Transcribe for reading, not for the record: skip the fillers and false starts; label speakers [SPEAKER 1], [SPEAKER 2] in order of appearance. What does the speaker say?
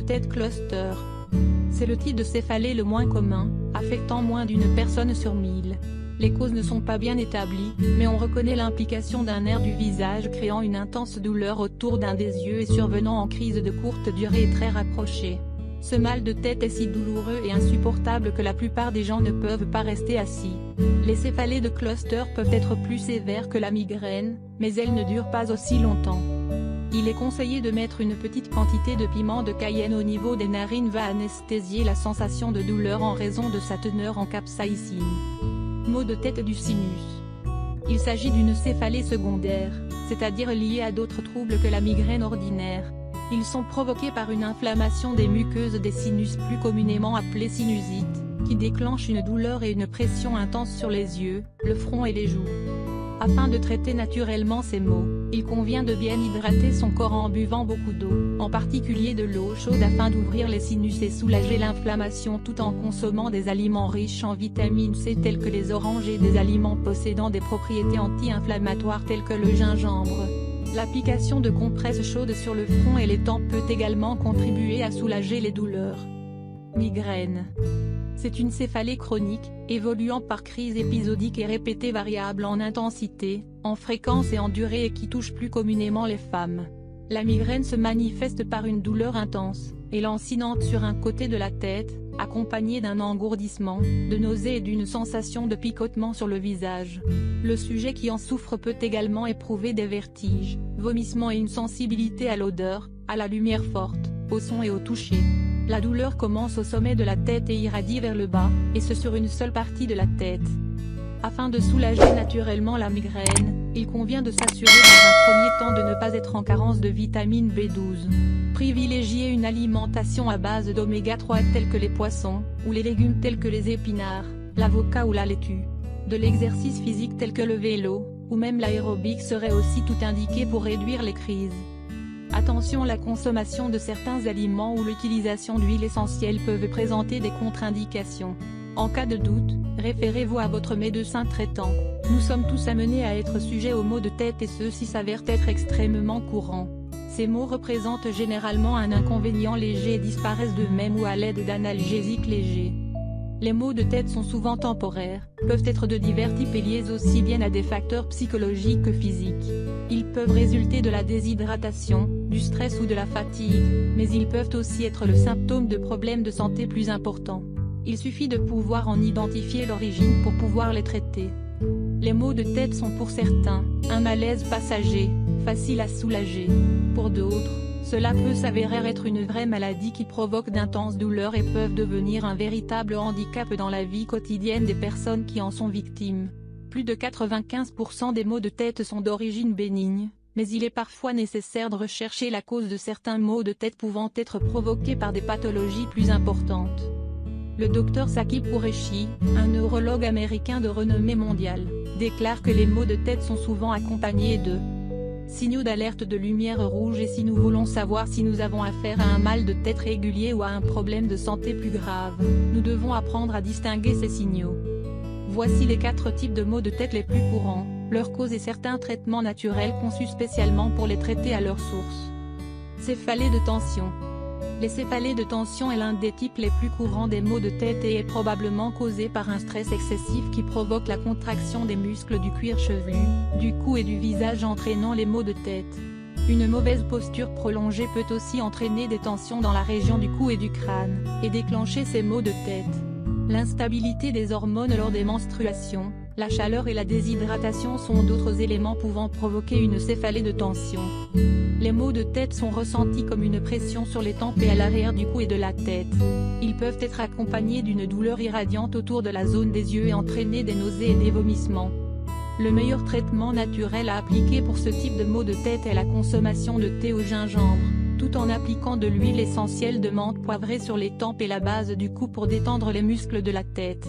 [SPEAKER 1] tête cluster. C'est le type de céphalée le moins commun, affectant moins d'une personne sur 1000. Les causes ne sont pas bien établies, mais on reconnaît l'implication d'un nerf du visage créant une intense douleur autour d'un des yeux et survenant en crise de courte durée et très rapprochée. Ce mal de tête est si douloureux et insupportable que la plupart des gens ne peuvent pas rester assis. Les céphalées de cluster peuvent être plus sévères que la migraine, mais elles ne durent pas aussi longtemps. Il est conseillé de mettre une petite quantité de piment de Cayenne au niveau des narines va anesthésier la sensation de douleur en raison de sa teneur en capsaïcine. Maux de tête du sinus. Il s'agit d'une céphalée secondaire, c'est-à-dire liée à d'autres troubles que la migraine ordinaire. Ils sont provoqués par une inflammation des muqueuses des sinus plus communément appelée sinusite, qui déclenche une douleur et une pression intense sur les yeux, le front et les joues. Afin de traiter naturellement ces maux, il convient de bien hydrater son corps en buvant beaucoup d'eau, en particulier de l'eau chaude afin d'ouvrir les sinus et soulager l'inflammation tout en consommant des aliments riches en vitamine C tels que les oranges et des aliments possédant des propriétés anti-inflammatoires telles que le gingembre. L'application de compresses chaudes sur le front et les tempes peut également contribuer à soulager les douleurs. Migraine. C'est une céphalée chronique, évoluant par crise épisodique et répétée variable en intensité, en fréquence et en durée et qui touche plus communément les femmes. La migraine se manifeste par une douleur intense, et lancinante sur un côté de la tête, accompagnée d'un engourdissement, de nausées et d'une sensation de picotement sur le visage. Le sujet qui en souffre peut également éprouver des vertiges, vomissements et une sensibilité à l'odeur, à la lumière forte, au son et au toucher. La douleur commence au sommet de la tête et irradie vers le bas, et ce sur une seule partie de la tête. Afin de soulager naturellement la migraine, il convient de s'assurer dans un premier temps de ne pas être en carence de vitamine B12. Privilégier une alimentation à base d'oméga 3 tels que les poissons, ou les légumes tels que les épinards, l'avocat ou la laitue. De l'exercice physique tel que le vélo, ou même l'aérobic serait aussi tout indiqué pour réduire les crises. Attention, la consommation de certains aliments ou l'utilisation d'huiles essentielles peuvent présenter des contre-indications. En cas de doute, référez-vous à votre médecin traitant. Nous sommes tous amenés à être sujets aux maux de tête et ceux-ci s'avèrent être extrêmement courants. Ces maux représentent généralement un inconvénient léger et disparaissent d'eux-mêmes ou à l'aide d'analgésiques légers. Les maux de tête sont souvent temporaires, peuvent être de divers types et liés aussi bien à des facteurs psychologiques que physiques. Ils peuvent résulter de la déshydratation, du stress ou de la fatigue, mais ils peuvent aussi être le symptôme de problèmes de santé plus importants. Il suffit de pouvoir en identifier l'origine pour pouvoir les traiter. Les maux de tête sont pour certains, un malaise passager, facile à soulager. Pour d'autres, cela peut s'avérer être une vraie maladie qui provoque d'intenses douleurs et peuvent devenir un véritable handicap dans la vie quotidienne des personnes qui en sont victimes. Plus de 95% des maux de tête sont d'origine bénigne, mais il est parfois nécessaire de rechercher la cause de certains maux de tête pouvant être provoqués par des pathologies plus importantes. Le Dr Saki Qureshi, un neurologue américain de renommée mondiale, déclare que les maux de tête sont souvent accompagnés de signaux d'alerte de lumière rouge et si nous voulons savoir si nous avons affaire à un mal de tête régulier ou à un problème de santé plus grave, nous devons apprendre à distinguer ces signaux. Voici les 4 types de maux de tête les plus courants, leurs causes et certains traitements naturels conçus spécialement pour les traiter à leur source. Céphalée de tension. Les céphalées de tension est l'un des types les plus courants des maux de tête et est probablement causé par un stress excessif qui provoque la contraction des muscles du cuir chevelu, du cou et du visage entraînant les maux de tête. Une mauvaise posture prolongée peut aussi entraîner des tensions dans la région du cou et du crâne, et déclencher ces maux de tête. L'instabilité des hormones lors des menstruations, la chaleur et la déshydratation sont d'autres éléments pouvant provoquer une céphalée de tension. Les maux de tête sont ressentis comme une pression sur les tempes et à l'arrière du cou et de la tête. Ils peuvent être accompagnés d'une douleur irradiante autour de la zone des yeux et entraîner des nausées et des vomissements. Le meilleur traitement naturel à appliquer pour ce type de maux de tête est la consommation de thé au gingembre, tout en appliquant de l'huile essentielle de menthe poivrée sur les tempes et la base du cou pour détendre les muscles de la tête.